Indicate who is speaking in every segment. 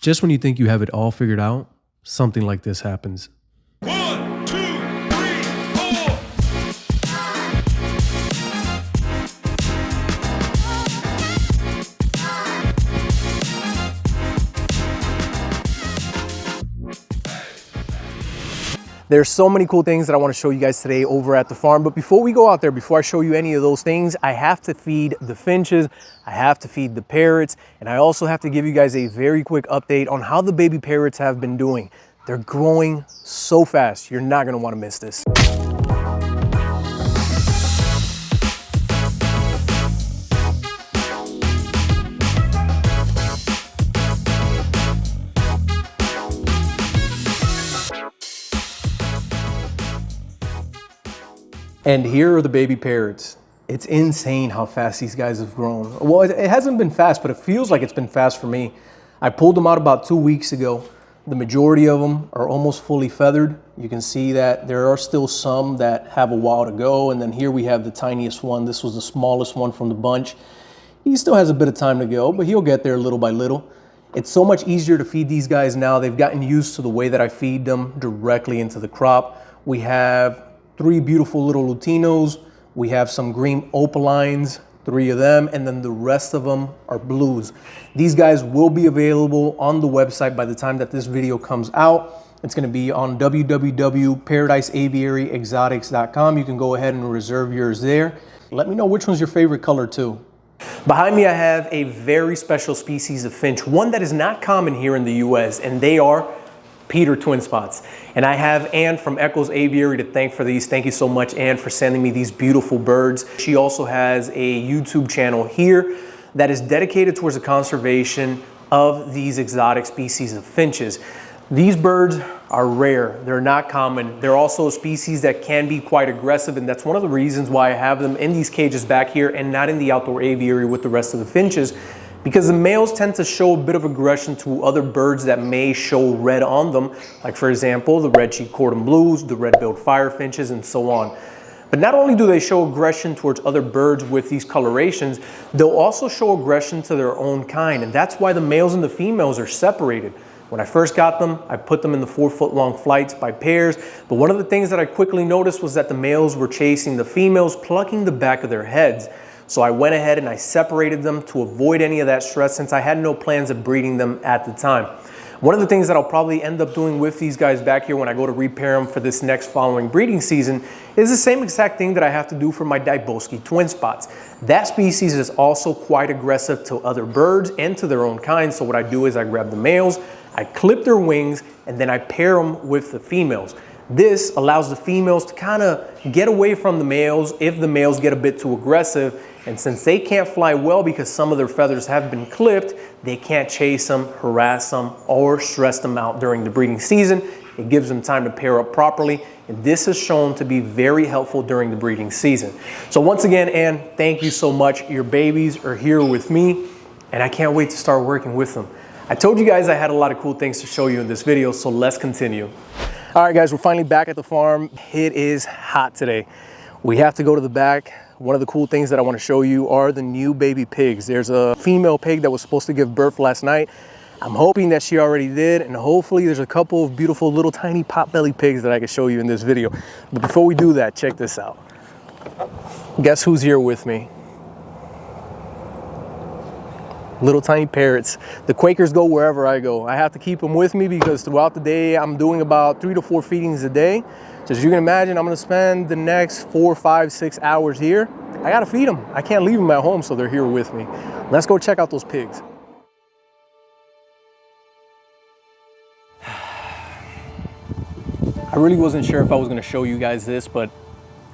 Speaker 1: Just when you think you have it all figured out, something like this happens.
Speaker 2: 1, 2, 3, 4.
Speaker 1: There's so many cool things that I want to show you guys today over at the farm. But before we go out there, before I show you any of those things, I have to feed the finches, I have to feed the parrots, and I also have to give you guys a very quick update on how the baby parrots have been doing. They're growing so fast. You're not going to want to miss this. And here are the baby parrots. It's insane how fast these guys have grown. Well, it hasn't been fast, but it feels like it's been fast for me. I pulled them out about 2 weeks ago. The majority of them are almost fully feathered. You can see that there are still some that have a while to go. And then here we have the tiniest one. This was the smallest one from the bunch. He still has a bit of time to go, but he'll get there little by little. It's so much easier to feed these guys now. They've gotten used to the way that I feed them directly into the crop. We have 3 beautiful little Lutinos. We have some green opalines, 3 of them, and then the rest of them are blues. These guys will be available on the website by the time that this video comes out. It's gonna be on www.paradiseaviaryexotics.com. You can go ahead and reserve yours there. Let me know which one's your favorite color too. Behind me, I have a very special species of finch, one that is not common here in the US, and they are Peter twin spots. And I have Ann from Echo's Aviary to thank for these. Thank you so much, Ann, for sending me these beautiful birds. She also has a YouTube channel here that is dedicated towards the conservation of these exotic species of finches. These birds are rare. They're not common. They're also a species that can be quite aggressive, and that's one of the reasons why I have them in these cages back here and not in the outdoor aviary with the rest of the finches, because the males tend to show a bit of aggression to other birds that may show red on them, like for example, the red-cheeked cordon blues, the red-billed firefinches, and so on. But not only do they show aggression towards other birds with these colorations, they'll also show aggression to their own kind, and that's why the males and the females are separated. When I first got them, I put them in the 4-foot-long flights by pairs, but one of the things that I quickly noticed was that the males were chasing the females, plucking the back of their heads. So I went ahead and I separated them to avoid any of that stress, since I had no plans of breeding them at the time. One of the things that I'll probably end up doing with these guys back here when I go to repair them for this next following breeding season is the same exact thing that I have to do for my Dybowski twin spots. That species is also quite aggressive to other birds and to their own kind. So what I do is I grab the males, I clip their wings, and then I pair them with the females. This allows the females to kind of get away from the males if the males get a bit too aggressive. And since they can't fly well because some of their feathers have been clipped, they can't chase them, harass them, or stress them out during the breeding season. It gives them time to pair up properly. And this is shown to be very helpful during the breeding season. So once again, Ann, thank you so much. Your babies are here with me, and I can't wait to start working with them. I told you guys I had a lot of cool things to show you in this video, so let's continue. All right, guys, we're finally back at the farm. It is hot today. We have to go to the back. One of the cool things that I want to show you are the new baby pigs. There's a female pig that was supposed to give birth last night. I'm hoping that she already did, and hopefully there's a couple of beautiful little tiny potbelly pigs that I can show you in this video. But before we do that, check this out. Guess who's here with me? Little tiny parrots. The Quakers go wherever I go. I have to keep them with me because throughout the day I'm doing about 3 to 4 feedings a day. So as you can imagine, I'm gonna spend the next 4, 5, 6 hours here. I gotta feed them. I can't leave them at home, so they're here with me. Let's go check out those pigs. I really wasn't sure if I was gonna show you guys this, but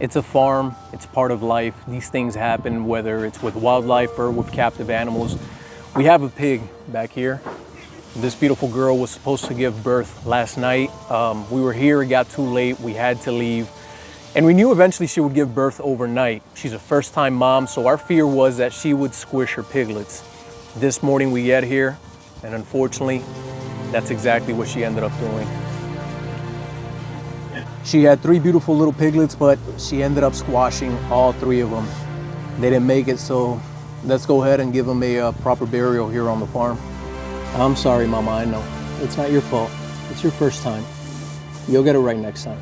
Speaker 1: it's a farm, it's part of life. These things happen, whether it's with wildlife or with captive animals. We have a pig back here. This beautiful girl was supposed to give birth last night. We were here, it got too late, we had to leave. And we knew eventually she would give birth overnight. She's a first-time mom, so our fear was that she would squish her piglets. This morning we get here, and unfortunately, that's exactly what she ended up doing. She had 3 beautiful little piglets, but she ended up squashing all 3 of them. They didn't make it, so let's go ahead and give them a proper burial here on the farm. I'm sorry, Mama, I know. It's not your fault. It's your first time. You'll get it right next time.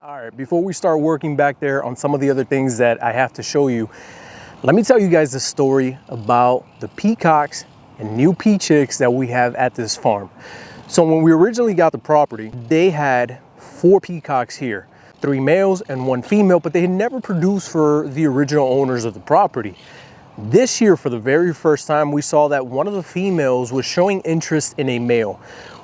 Speaker 1: All right, before we start working back there on some of the other things that I have to show you, let me tell you guys the story about the peacocks and new peachicks that we have at this farm. So when we originally got the property, they had 4 peacocks here, 3 males and 1 female, but they had never produced for the original owners of the property. This year, for the very first time, we saw that one of the females was showing interest in a male.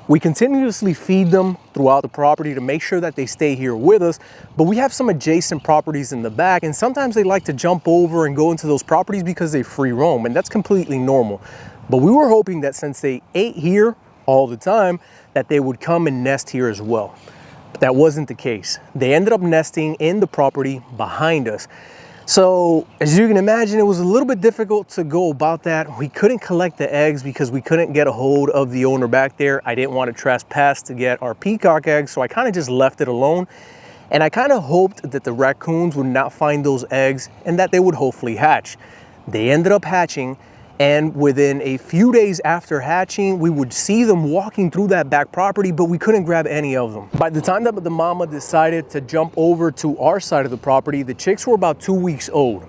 Speaker 1: We continuously feed them throughout the property to make sure that they stay here with us, but we have some adjacent properties in the back, and sometimes they like to jump over and go into those properties because they free roam, and that's completely normal. But we were hoping that since they ate here all the time, that they would come and nest here as well. But that wasn't the case. They ended up nesting in the property behind us. So as you can imagine, it was a little bit difficult to go about that. We couldn't collect the eggs because we couldn't get a hold of the owner back there. I didn't want to trespass to get our peacock eggs, so I kind of just left it alone. And I kind of hoped that the raccoons would not find those eggs and that they would hopefully hatch. They ended up hatching, and within a few days after hatching, we would see them walking through that back property, but we couldn't grab any of them. By the time that the mama decided to jump over to our side of the property, the chicks were about 2 weeks old.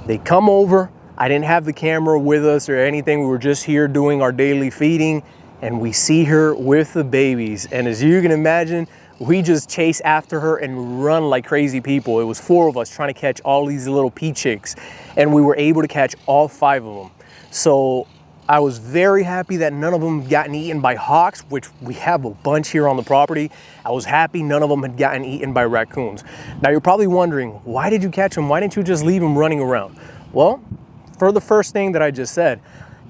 Speaker 1: They come over. I didn't have the camera with us or anything. We were just here doing our daily feeding, and we see her with the babies. And as you can imagine, we just chase after her and run like crazy people. It was 4 of us trying to catch all these little peachicks, and we were able to catch all 5 of them. So I was very happy that none of them gotten eaten by hawks, which we have a bunch here on the property. I was happy none of them had gotten eaten by raccoons. Now you're probably wondering, why did you catch them? Why didn't you just leave them running around? Well, for the first thing that I just said,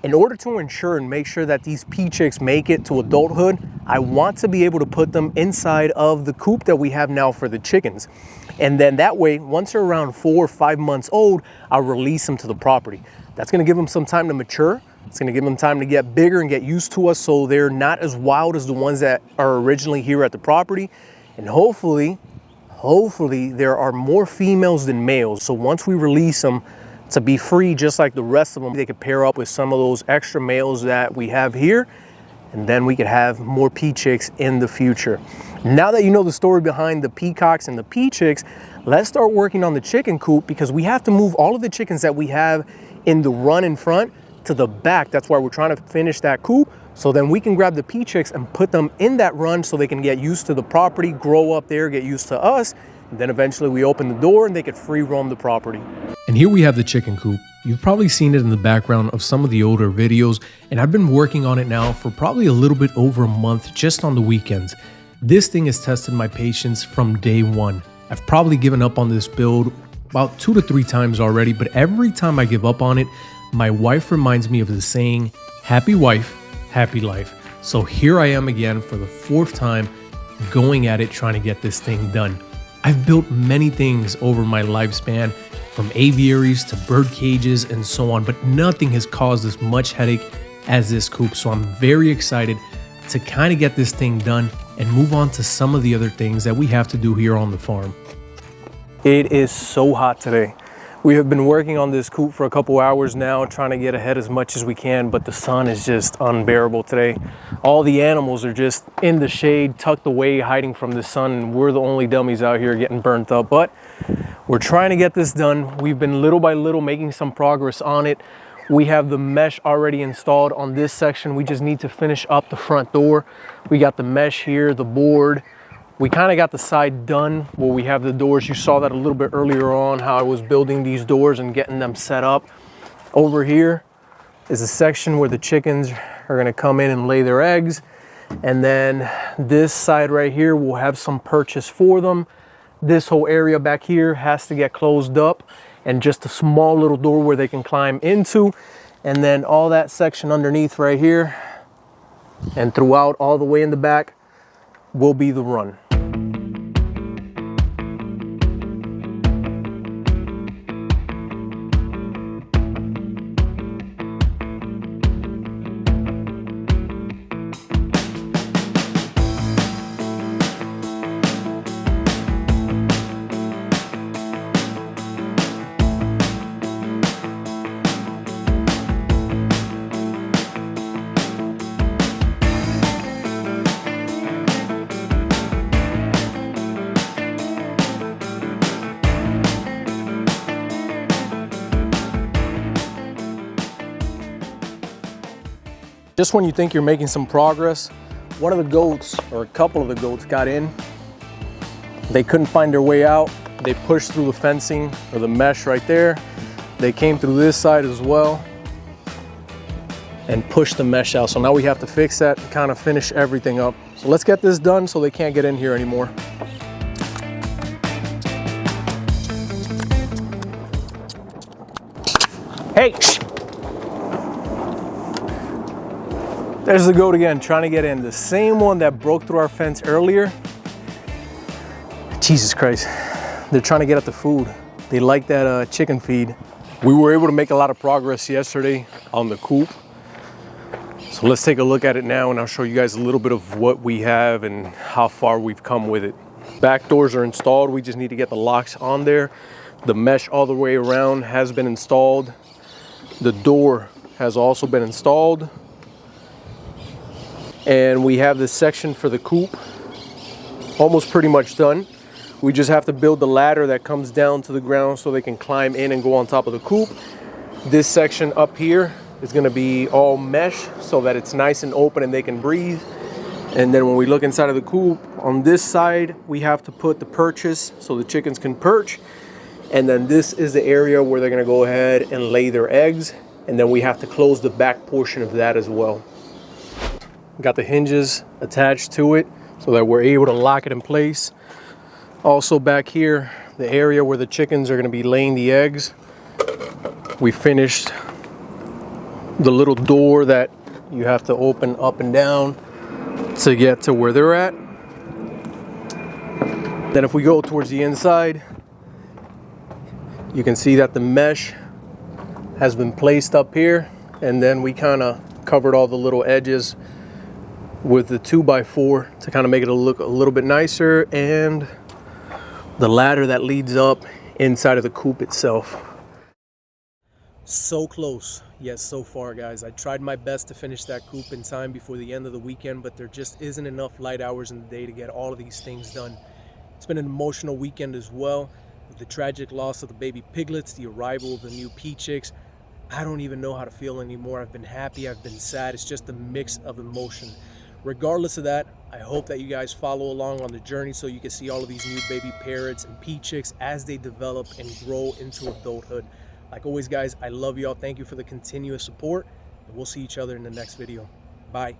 Speaker 1: in order to ensure and make sure that these peachicks make it to adulthood, I want to be able to put them inside of the coop that we have now for the chickens. And then that way, once they're around 4 or 5 months old, I'll release them to the property. That's gonna give them some time to mature. It's gonna give them time to get bigger and get used to us so they're not as wild as the ones that are originally here at the property. And hopefully there are more females than males. So once we release them to be free, just like the rest of them, they could pair up with some of those extra males that we have here, and then we could have more peachicks in the future. Now that you know the story behind the peacocks and the peachicks, let's start working on the chicken coop, because we have to move all of the chickens that we have in the run in front to the back. That's why we're trying to finish that coop, so then we can grab the peachicks and put them in that run so they can get used to the property, grow up there, get used to us, and then eventually we open the door and they could free roam the property.
Speaker 3: And here we have the chicken coop. You've probably seen it in the background of some of the older videos, and I've been working on it now for probably a little bit over a month, just on the weekends. This thing has tested my patience from day one. I've probably given up on this build about 2 to 3 times already, but every time I give up on it, my wife reminds me of the saying, happy wife, happy life. So here I am again for the 4th time, going at it, trying to get this thing done. I've built many things over my lifespan, from aviaries to bird cages and so on, but nothing has caused as much headache as this coop. So I'm very excited to kind of get this thing done and move on to some of the other things that we have to do here on the farm.
Speaker 1: It is so hot today. We have been working on this coop for a couple hours now, trying to get ahead as much as we can, but the sun is just unbearable today. All the animals are just in the shade, tucked away, hiding from the sun, and we're the only dummies out here getting burnt up. But we're trying to get this done. We've been little by little making some progress on it. We have the mesh already installed on this section. We just need to finish up the front door. We got the mesh here, the board. We kind of got the side done where we have the doors. You saw that a little bit earlier on, how I was building these doors and getting them set up. Over here, is a section where the chickens are gonna come in and lay their eggs. And then this side right here will have some purchase for them. This whole area back here has to get closed up and just a small little door where they can climb into. And then all that section underneath right here and throughout all the way in the back will be the run. Just when you think you're making some progress, one of the goats, or a couple of the goats, got in. They couldn't find their way out. They pushed through the fencing or the mesh right there. They came through this side as well and pushed the mesh out. So now we have to fix that and kind of finish everything up. So let's get this done so they can't get in here anymore. Hey! There's the goat again, trying to get in. The same one that broke through our fence earlier. Jesus Christ. They're trying to get at the food. They like that chicken feed. We were able to make a lot of progress yesterday on the coop. So let's take a look at it now and I'll show you guys a little bit of what we have and how far we've come with it. Back doors are installed. We just need to get the locks on there. The mesh all the way around has been installed. The door has also been installed. And we have this section for the coop almost pretty much done. We just have to build the ladder that comes down to the ground so they can climb in and go on top of the coop. This section up here is gonna be all mesh so that it's nice and open and they can breathe. And then when we look inside of the coop, on this side, we have to put the perches so the chickens can perch. And then this is the area where they're gonna go ahead and lay their eggs. And then we have to close the back portion of that as well. Got the hinges attached to it so that we're able to lock it in place. Also back here, the area where the chickens are gonna be laying the eggs, we finished the little door that you have to open up and down to get to where they're at. Then if we go towards the inside, you can see that the mesh has been placed up here, and then we kind of covered all the little edges with the 2x4 to kind of make it look a little bit nicer, and the ladder that leads up inside of the coop itself. So close, yet so far, guys. I tried my best to finish that coop in time before the end of the weekend, but there just isn't enough light hours in the day to get all of these things done. It's been an emotional weekend as well, with the tragic loss of the baby piglets, the arrival of the new Peachicks. I don't even know how to feel anymore. I've been happy, I've been sad. It's just a mix of emotion. Regardless of that, I hope that you guys follow along on the journey so you can see all of these new baby parrots and Peachicks as they develop and grow into adulthood. Like always, guys, I love y'all. Thank you for the continuous support, and we'll see each other in the next video. Bye.